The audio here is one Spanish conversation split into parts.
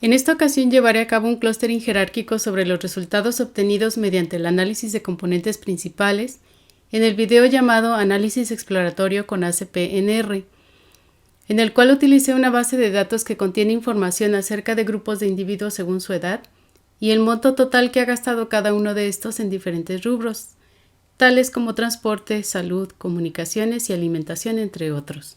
En esta ocasión llevaré a cabo un clustering jerárquico sobre los resultados obtenidos mediante el análisis de componentes principales en el video llamado Análisis exploratorio con ACP-NR, en el cual utilicé una base de datos que contiene información acerca de grupos de individuos según su edad y el monto total que ha gastado cada uno de estos en diferentes rubros, tales como transporte, salud, comunicaciones y alimentación, entre otros.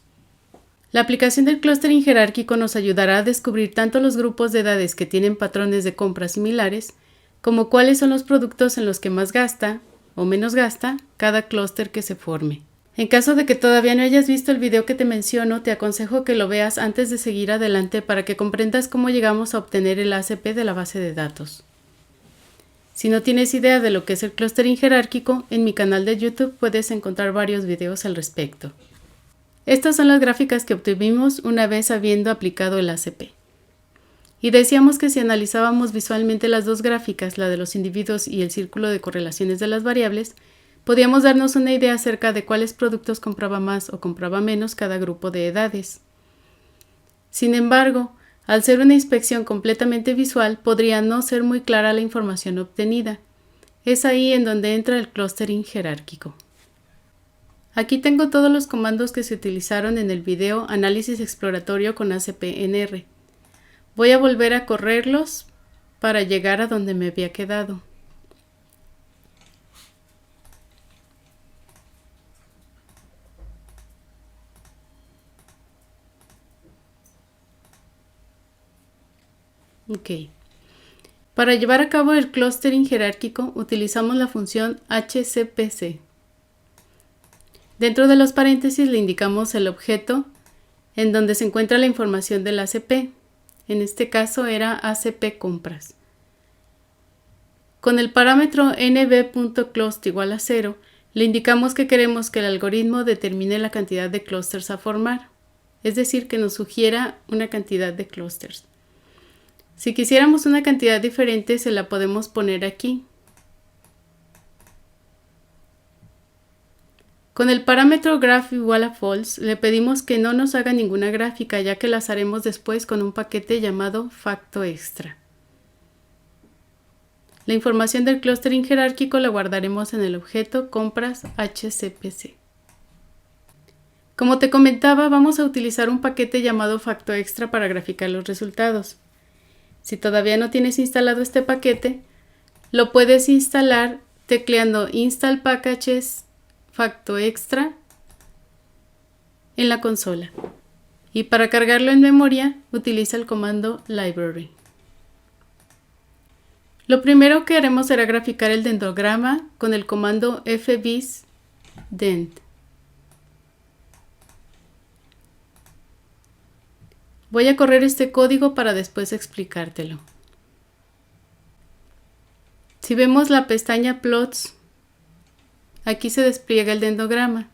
La aplicación del clustering jerárquico nos ayudará a descubrir tanto los grupos de edades que tienen patrones de compra similares, como cuáles son los productos en los que más gasta o menos gasta cada clúster que se forme. En caso de que todavía no hayas visto el video que te menciono, te aconsejo que lo veas antes de seguir adelante para que comprendas cómo llegamos a obtener el ACP de la base de datos. Si no tienes idea de lo que es el clustering jerárquico, en mi canal de YouTube puedes encontrar varios videos al respecto. Estas son las gráficas que obtuvimos una vez habiendo aplicado el ACP. Y decíamos que si analizábamos visualmente las dos gráficas, la de los individuos y el círculo de correlaciones de las variables, podíamos darnos una idea acerca de cuáles productos compraba más o compraba menos cada grupo de edades. Sin embargo, al ser una inspección completamente visual, podría no ser muy clara la información obtenida. Es ahí en donde entra el clustering jerárquico. Aquí tengo todos los comandos que se utilizaron en el video Análisis exploratorio con ACP-NR. Voy a volver a correrlos para llegar a donde me había quedado. Ok. Para llevar a cabo el clustering jerárquico utilizamos la función HCPC. Dentro de los paréntesis le indicamos el objeto en donde se encuentra la información del ACP. En este caso era ACP compras. Con el parámetro nb.clust igual a 0, le indicamos que queremos que el algoritmo determine la cantidad de clústeres a formar, es decir, que nos sugiera una cantidad de clústeres. Si quisiéramos una cantidad diferente, se la podemos poner aquí. Con el parámetro graph igual a false, le pedimos que no nos haga ninguna gráfica, ya que las haremos después con un paquete llamado factoextra. La información del clustering jerárquico la guardaremos en el objeto compras HCPC. Como te comentaba, vamos a utilizar un paquete llamado factoextra para graficar los resultados. Si todavía no tienes instalado este paquete, lo puedes instalar tecleando install packages factoextra en la consola. Y para cargarlo en memoria, utiliza el comando library. Lo primero que haremos será graficar el dendrograma con el comando fvisdent. Voy a correr este código para después explicártelo. Si vemos la pestaña Plots, aquí se despliega el dendrograma.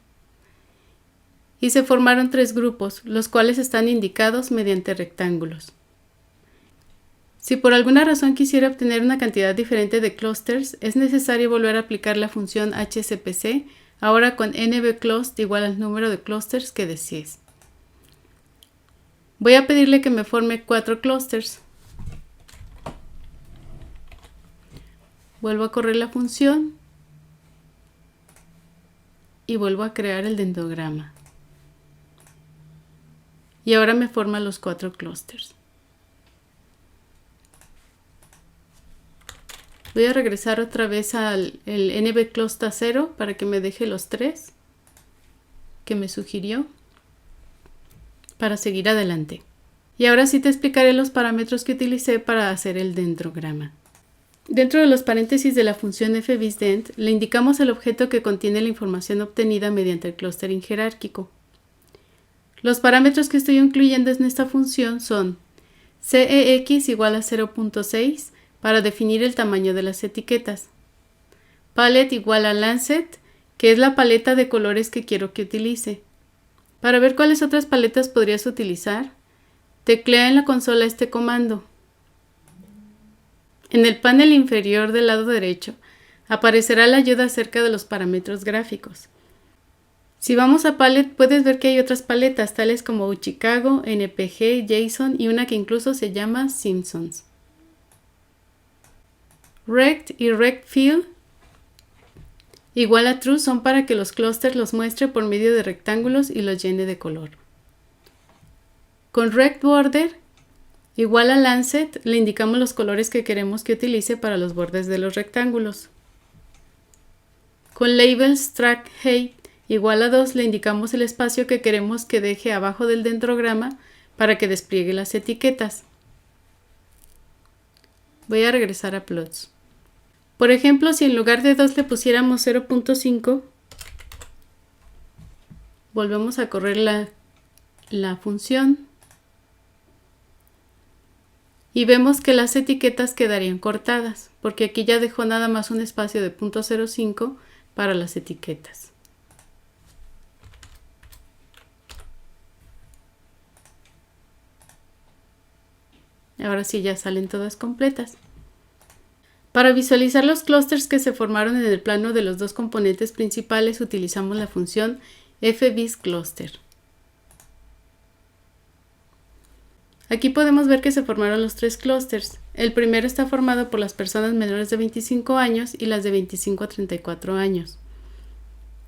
Y se formaron tres grupos, los cuales están indicados mediante rectángulos. Si por alguna razón quisiera obtener una cantidad diferente de clusters, es necesario volver a aplicar la función HCPC, ahora con nbclust igual al número de clusters que desees. Voy a pedirle que me forme 4 clusters. Vuelvo a correr la función y vuelvo a crear el dendrograma. Y ahora me forma los 4 clusters. Voy a regresar otra vez al nbclust a 0 para que me deje los 3 que me sugirió para seguir adelante. Y ahora sí te explicaré los parámetros que utilicé para hacer el dendrograma. Dentro de los paréntesis de la función fvisdent le indicamos el objeto que contiene la información obtenida mediante el clustering jerárquico. Los parámetros que estoy incluyendo en esta función son cex igual a 0.6 para definir el tamaño de las etiquetas, palette igual a lancet, que es la paleta de colores que quiero que utilice. Para ver cuáles otras paletas podrías utilizar, teclea en la consola este comando. En el panel inferior del lado derecho aparecerá la ayuda acerca de los parámetros gráficos. Si vamos a Palette, puedes ver que hay otras paletas, tales como Chicago, NPG, JSON y una que incluso se llama Simpsons. Rect y RectFill igual a True son para que los clústeres los muestre por medio de rectángulos y los llene de color. Con RectBorder igual a Lancet le indicamos los colores que queremos que utilice para los bordes de los rectángulos. Con Labels Track Height igual a 2 le indicamos el espacio que queremos que deje abajo del dendrograma para que despliegue las etiquetas. Voy a regresar a Plots. Por ejemplo, si en lugar de 2 le pusiéramos 0.5, volvemos a correr la función y vemos que las etiquetas quedarían cortadas, porque aquí ya dejó nada más un espacio de 0.05 para las etiquetas. Ahora sí ya salen todas completas. Para visualizar los clústeres que se formaron en el plano de los dos componentes principales utilizamos la función fviscluster. Aquí podemos ver que se formaron los tres clústeres. El primero está formado por las personas menores de 25 años y las de 25 a 34 años.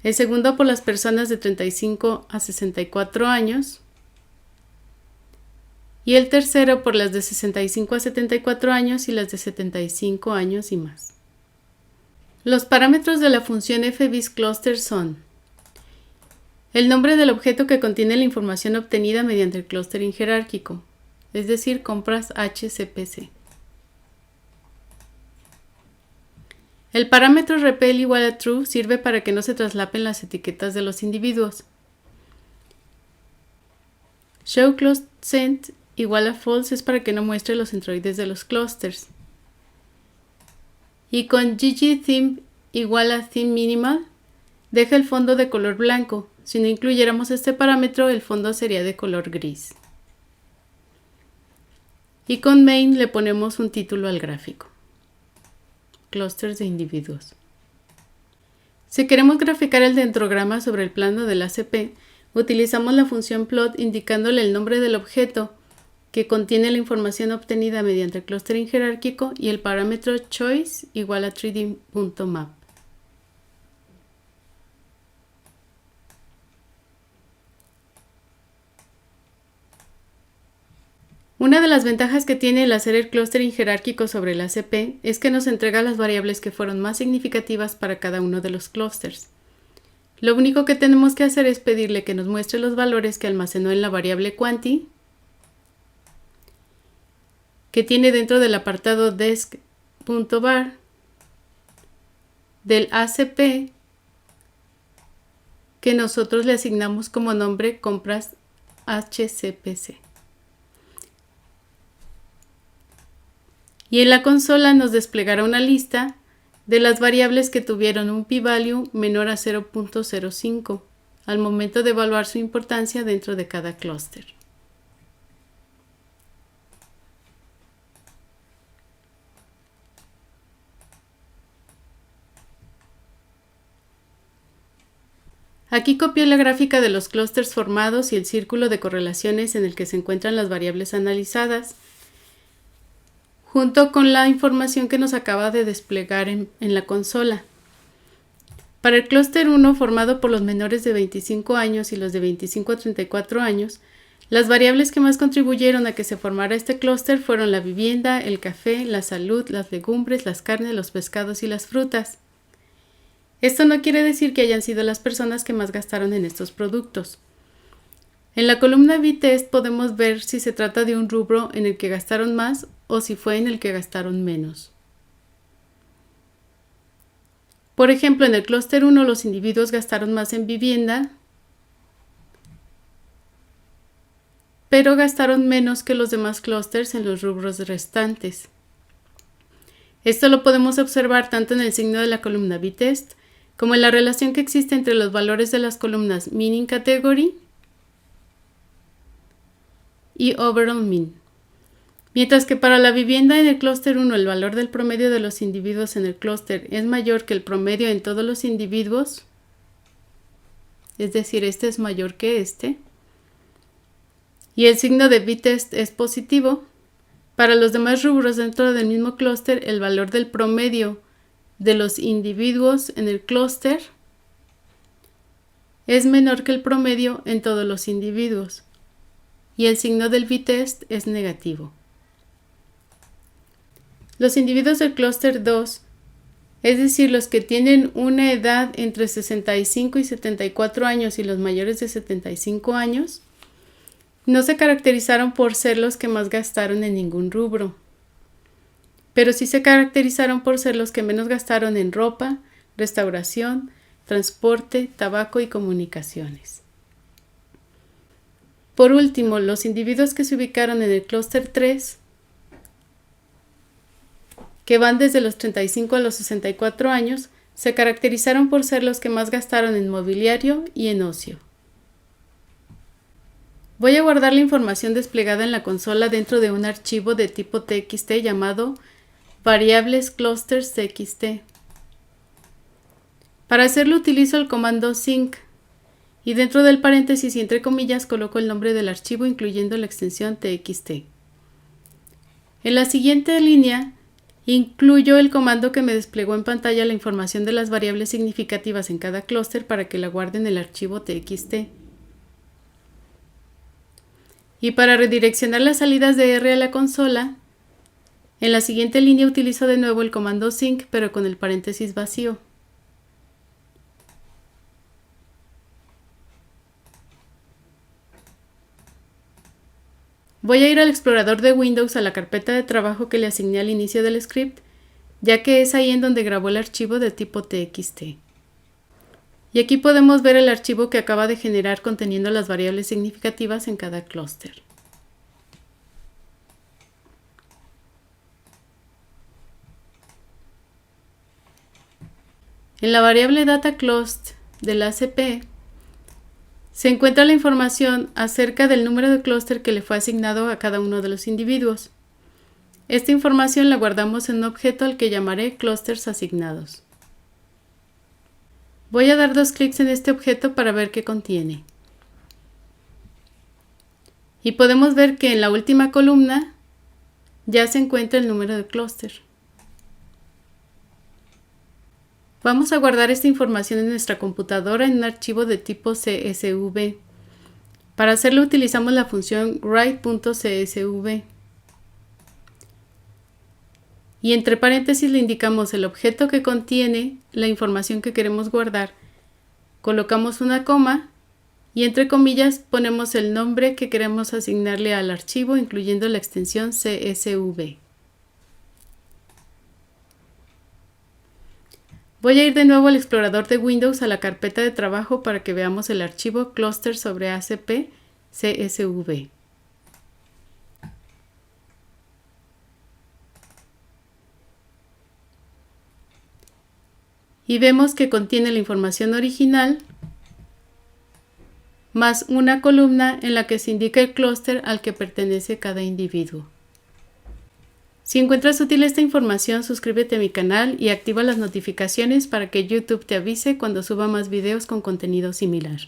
El segundo por las personas de 35 a 64 años. Y el tercero por las de 65 a 74 años y las de 75 años y más. Los parámetros de la función fviscluster son el nombre del objeto que contiene la información obtenida mediante el clustering jerárquico, es decir, compras HCPC. El parámetro repel igual a true sirve para que no se traslapen las etiquetas de los individuos. ShowClustCent igual a false es para que no muestre los centroides de los clústeres. Y con ggtheme igual a themeMinimal deja el fondo de color blanco. Si no incluyéramos este parámetro, el fondo sería de color gris. Y con main le ponemos un título al gráfico. Clústeres de individuos. Si queremos graficar el dendrograma sobre el plano del ACP, utilizamos la función plot indicándole el nombre del objeto que contiene la información obtenida mediante el clustering jerárquico y el parámetro choice igual a 3d.map. Una de las ventajas que tiene el hacer el clustering jerárquico sobre el ACP es que nos entrega las variables que fueron más significativas para cada uno de los clústeres. Lo único que tenemos que hacer es pedirle que nos muestre los valores que almacenó en la variable quanti, que tiene dentro del apartado desc.var del ACP que nosotros le asignamos como nombre compras HCPC. Y en la consola nos desplegará una lista de las variables que tuvieron un p-value menor a 0.05 al momento de evaluar su importancia dentro de cada clúster. Aquí copié la gráfica de los clústeres formados y el círculo de correlaciones en el que se encuentran las variables analizadas, junto con la información que nos acaba de desplegar en la consola. Para el clúster 1, formado por los menores de 25 años y los de 25 a 34 años, las variables que más contribuyeron a que se formara este clúster fueron la vivienda, el café, la salud, las legumbres, las carnes, los pescados y las frutas. Esto no quiere decir que hayan sido las personas que más gastaron en estos productos. En la columna btest podemos ver si se trata de un rubro en el que gastaron más o si fue en el que gastaron menos. Por ejemplo, en el clúster 1 los individuos gastaron más en vivienda, pero gastaron menos que los demás clústeres en los rubros restantes. Esto lo podemos observar tanto en el signo de la columna btest como en la relación que existe entre los valores de las columnas mean category y overall mean. Mientras que para la vivienda en el clúster 1 el valor del promedio de los individuos en el clúster es mayor que el promedio en todos los individuos, es decir, este es mayor que este, y el signo de b-test es positivo, para los demás rubros dentro del mismo clúster, el valor del promedio de los individuos en el clúster es menor que el promedio en todos los individuos, y el signo del b-test es negativo. Los individuos del clúster 2, es decir, los que tienen una edad entre 65 y 74 años y los mayores de 75 años, no se caracterizaron por ser los que más gastaron en ningún rubro, pero sí se caracterizaron por ser los que menos gastaron en ropa, restauración, transporte, tabaco y comunicaciones. Por último, los individuos que se ubicaron en el clúster 3, que van desde los 35 a los 64 años, se caracterizaron por ser los que más gastaron en mobiliario y en ocio. Voy a guardar la información desplegada en la consola dentro de un archivo de tipo txt llamado variables clusters txt. Para hacerlo utilizo el comando sync y dentro del paréntesis y entre comillas coloco el nombre del archivo incluyendo la extensión txt. En la siguiente línea incluyo el comando que me desplegó en pantalla la información de las variables significativas en cada clúster para que la guarde en el archivo txt. Y para redireccionar las salidas de R a la consola, en la siguiente línea utilizo de nuevo el comando sync pero con el paréntesis vacío. Voy a ir al explorador de Windows a la carpeta de trabajo que le asigné al inicio del script, ya que es ahí en donde grabó el archivo de tipo txt. Y aquí podemos ver el archivo que acaba de generar conteniendo las variables significativas en cada clúster. En la variable DataClust del ACP se encuentra la información acerca del número de clúster que le fue asignado a cada uno de los individuos. Esta información la guardamos en un objeto al que llamaré clusters asignados. Voy a dar 2 clics en este objeto para ver qué contiene. Y podemos ver que en la última columna ya se encuentra el número de clúster. Vamos a guardar esta información en nuestra computadora en un archivo de tipo CSV. Para hacerlo utilizamos la función write.csv. Y entre paréntesis le indicamos el objeto que contiene la información que queremos guardar. Colocamos una coma y entre comillas ponemos el nombre que queremos asignarle al archivo incluyendo la extensión CSV. Voy a ir de nuevo al explorador de Windows a la carpeta de trabajo para que veamos el archivo cluster sobre ACP CSV. Y vemos que contiene la información original más una columna en la que se indica el clúster al que pertenece cada individuo. Si encuentras útil esta información, suscríbete a mi canal y activa las notificaciones para que YouTube te avise cuando suba más videos con contenido similar.